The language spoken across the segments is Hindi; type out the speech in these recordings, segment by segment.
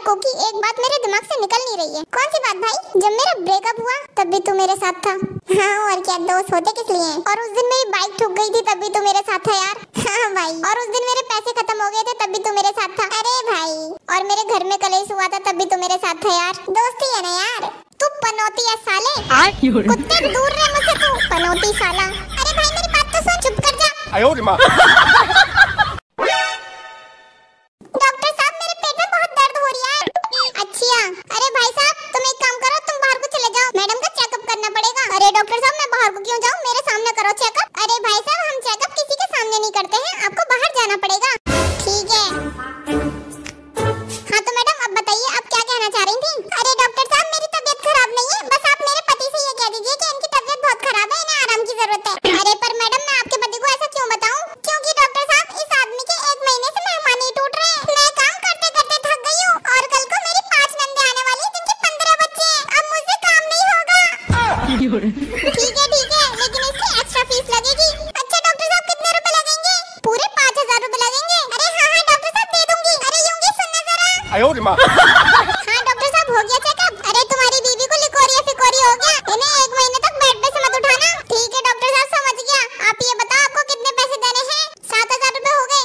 कोकी एक बात मेरे दिमाग से निकल नहीं रही है। कौन सी बात भाई? जब मेरा ब्रेकअप हुआ तब भी तू मेरे साथ था। हाँ और क्या, दोस्त होते किस लिए हैं? और उस दिन मेरी बाइक ठुक गई थी तब भी तू मेरे साथ था यार। हाँ भाई, और उस दिन मेरे पैसे खत्म हो गए थे तब भी तू मेरे साथ था। अरे भाई, और मेरे घर में कलेश हुआ था तब भी तू मेरे साथ था यार। दोस्ती है ना यार। तू पनौती है साले, कुत्ते दूर रहे मुझसे तू पनौती साला। अरे भाई मेरी बात तो सुन, चुप कर जा। डॉक्टर साहब मेरे पेट में बहुत दर्द हो रही है। अच्छा, अरे भाई साहब तुम एक काम करो, तुम बाहर को चले जाओ, मैडम का चेकअप करना पड़ेगा। अरे डॉक्टर साहब मैं बाहर को क्यों जाऊँ, मेरे सामने करो चेकअप। अरे भाई साहब हम चेकअप किसी के सामने नहीं करते हैं, आपको बाहर जाना पड़ेगा। ठीक है, हाँ तो मैडम अब बताइए आप क्या कहना चाह रही थी? अरे डॉक्टर साहब मेरी तबीयत खराब नहीं है, बस आप मेरे पति से ये कह दीजिए कि इनकी तबीयत बहुत खराब है, इन्हें आराम की जरूरत है। अरे पर मैडम मैं आपके पति को ऐसा क्यों बताऊं? क्योंकि डॉक्टर साहब इस आदमी के 1 महीने से मेहमानी टूट रहे हैं। मैं काम करते करते थक गई हूँ और कल को मेरी 5 नंदे आने वाली है जिनके 15 बच्चे हैं। अब मुझसे काम नहीं होगा। ठीक है लेकिन इसकी एक्स्ट्रा फीस लगेगी। अच्छा डॉक्टर साहब कितने रुपए लगेंगे? पूरे 5000 रुपए लगेंगे। अरे हाँ डॉक्टर साहब दे दूंगी। अरे यूंगी सुनना जरा। हाँ डॉक्टर साहब हो गया चेकअप। अरे तुम्हारी बीवी को लिकोरिया फिकोरी हो गया, इन्हें 1 महीने तक बेड पे से मत उठाना। ठीक है डॉक्टर साहब समझ गया। आप ये बताओ आपको कितने पैसे देने हैं? 7000 रुपए हो गए।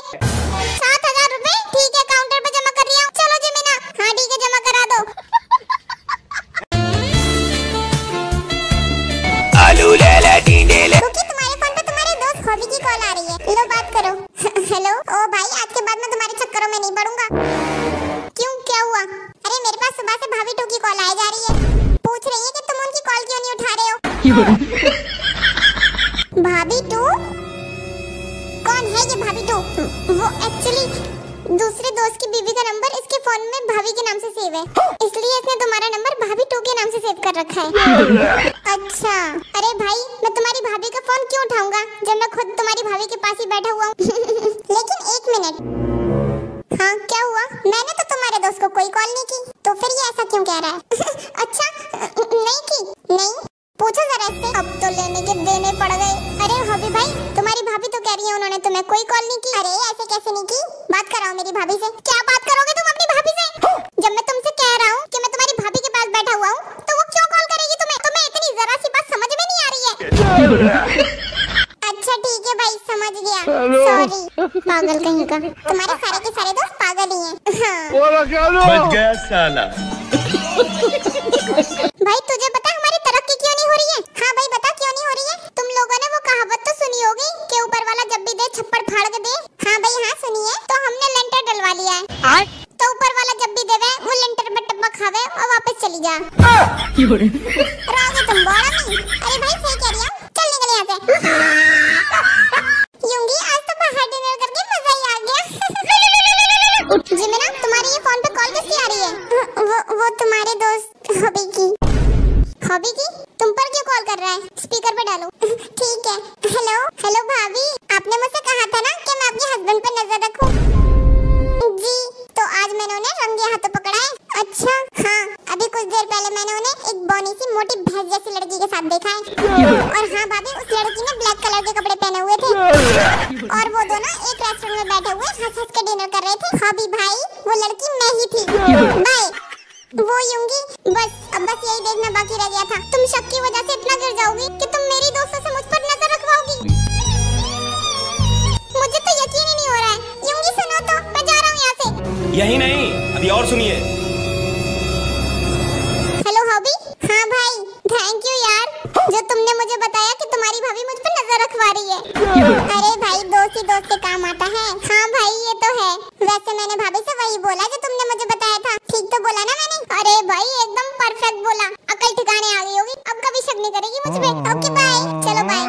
7000 रुपए? ठीक है काउंटर पे जमा कर रही हूँ। चलो जी मीना। हाँ ठीक है जमा करा दो। क्योंकि तुम्हारे फोन पे तुम्हारे दोस्त हॉबी की कॉल आ रही है, लो बात करो। हेलो। ओ भाई आज के बाद मैं तुम्हारे चक्करों में नहीं पड़ूंगा। क्यों, क्या हुआ? अरे मेरे पास सुबह से भाभी टू की कॉल आए जा रही है, पूछ रही है कि तुम उनकी कॉल क्यों नहीं उठा रहे हो। भाभी टू? कौन है ये भाभी टू? वो एक्चुअली दूसरे दोस्त की बीवी का नंबर इसके फोन में भाभी के नाम से सेव है, इसलिए इसने तुम्हारा नंबर भाभी टू के नाम से सेव कर रखा है। अच्छा, अरे भाई मैं तुम्हारी भाभी का फोन क्यों उठाऊंगा जब मैं खुद तुम्हारी भाभी के पास ही बैठा हुआ हूँ। लेकिन 1 मिनट, हाँ क्या हुआ? मैंने तो तुम्हारे दोस्त को कोई कॉल नहीं की, तो फिर ये ऐसा क्यों कह रहा है? अच्छा नहीं की? नहीं, पूछो जरा इससे। अब तो लेने के देने पड़ गए। अरे हॉबी भाई तुम्हारी भाभी तो कह रही है उन्होंने तुम्हें कोई कॉल नहीं की। अरे ऐसे कैसे नहीं की? बात कराओ मेरी भाभी से। क्या बात करोगे तुम अपनी भाभी से? जब मैं तुमसे कह रहा हूँ कि मैं तुम्हारी भाभी के पास बैठा हुआ हूँ तो वो क्यों कॉल करेगी तुम्हें? तुम्हें इतनी जरा सी बात समझ में नहीं आ रही है? अच्छा ठीक है भाई समझ गया, सॉरी। पागल कहीं का, तुम्हारे सारे के सारे दोस्त पागल ही हैं। बच गया साला। भाई तुझे पता हमारी तरक्की क्यों नहीं हो रही है? हाँ भाई बता क्यों नहीं हो रही है? तुम लोगों ने वो कहावत तो सुनी होगी कि ऊपर वाला जब भी दे छप्पड़ फाड़ के दे। हाँ भाई हाँ सुनी है। तो हमने लेंटर डलवा लिया है, तो ऊपर वाला जब भी देवे वो लेंटर पे टप्पा खावे और वापस चली जा। रागे तुम बड़ा नहीं। अरे भाई सही कह रही हूँ, चल निकल यहाँ से। यूंगी आज तो बाहर डिनर करके मजा ही आ गया। जी मीना तुम्हारी ये फोन पे कॉल किसकी आ रही है? वो तुम्हारे दोस्त हॉबी की। हॉबी की? तुम पर क्यों कॉल कर रहा है? स्पीकर पे डालो। ठीक है। हेलो भाभी, आपने मुझसे कहा था ना कि मैं आपके हस्बैंड पे नजर रखूं। जी, तो आज मैंने उन्हें रंगे हाथों पकड़ा है। अच्छा हाँ, अभी कुछ देर पहले मैंने उन्हें एक बौनी सी मोटी भैंस जैसी लड़की के साथ देखा है। और हाँ भाभी उस लड़की ने ब्लैक कलर के कपड़े पहने हुए थे और वो दोनों एक रेस्टोरेंट में बैठे हुए हंस हंस के डिनर कर रहे थे। हॉबी भाई वो लड़की मैं ही थी। बाय। वो यूंगी बस यही देखना बाकी रह गया था। तुम शक की वजह से इतना गिर जाओगी कि तुम मेरी दोस्तों से मुझ पर नजर रखवाओगी। मुझे तो यकीन ही नहीं हो रहा है। यूंगी सुनो तो, मैं जा रहा हूँ यहाँ से। यही नहीं अभी और सुनिए। Hello hobby. हाँ भाई थैंक यू यार, जो तुमने मुझे बताया कि तुम्हारी भाभी मुझ पर नजर रखवा रही है। अरे भाई दोस्त ही दोस्त के काम आता है। हाँ भाई ये तो है। वैसे मैंने भाभी से वही बोला जो तुमने मुझे बताया था। ठीक तो बोला ना मैंने? अरे भाई एकदम परफेक्ट बोला। अकल ठिकाने आ गई होगी, अब कभी शक नहीं करेगी मुझ पे। Okay bye. चलो बाय।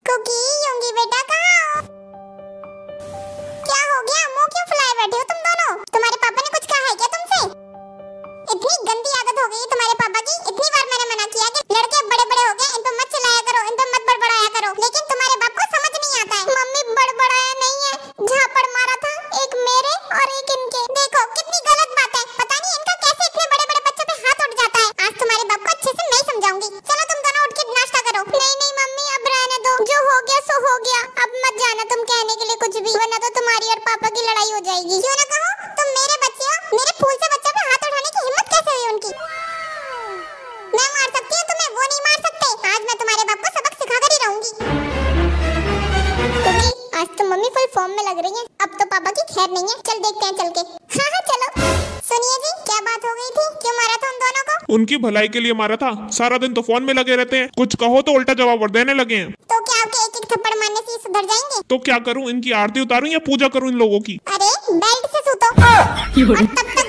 कुकी यूंगी बेटा कहाँ हो? क्या हो गया, मुंह क्यों फुलाए बैठे हो तुम दोनों? तुम्हारे पापा ने कुछ कहा है क्या तुमसे? इतनी गंदी आदत हो गई तुम्हारे पापा की। इतनी बार मैंने मना किया कि लड़के बड़े बड़े हो गए, इन पे मत चलाया करो, इन पे मत बड़बड़ाया करो, लेकिन तुम्हारे बाप को समझ नहीं आता है। मम्मी बड़बड़ाया नहीं है, झापड़ मारा था एक मेरे और एक इनके। देखो कितनी गलत बात है। पता नहीं इनका कैसे इतने लग रही है। अब तो पापा की खैर नहीं है। चल देखते हैं चल के। हाँ चलो। सुनिए जी, क्या बात हो गई थी? क्यों मारा था उन दोनों को? उनकी भलाई के लिए मारा था। सारा दिन तो फोन में लगे रहते हैं, कुछ कहो तो उल्टा जवाब और देने लगे हैं। तो क्या आपके एक एक थप्पड़ मारने से सुधर जाएंगे? तो क्या करूं, इनकी आरती उतारूं या पूजा करूं इन लोगों की? अरे बेल्ट से सूतो। और तब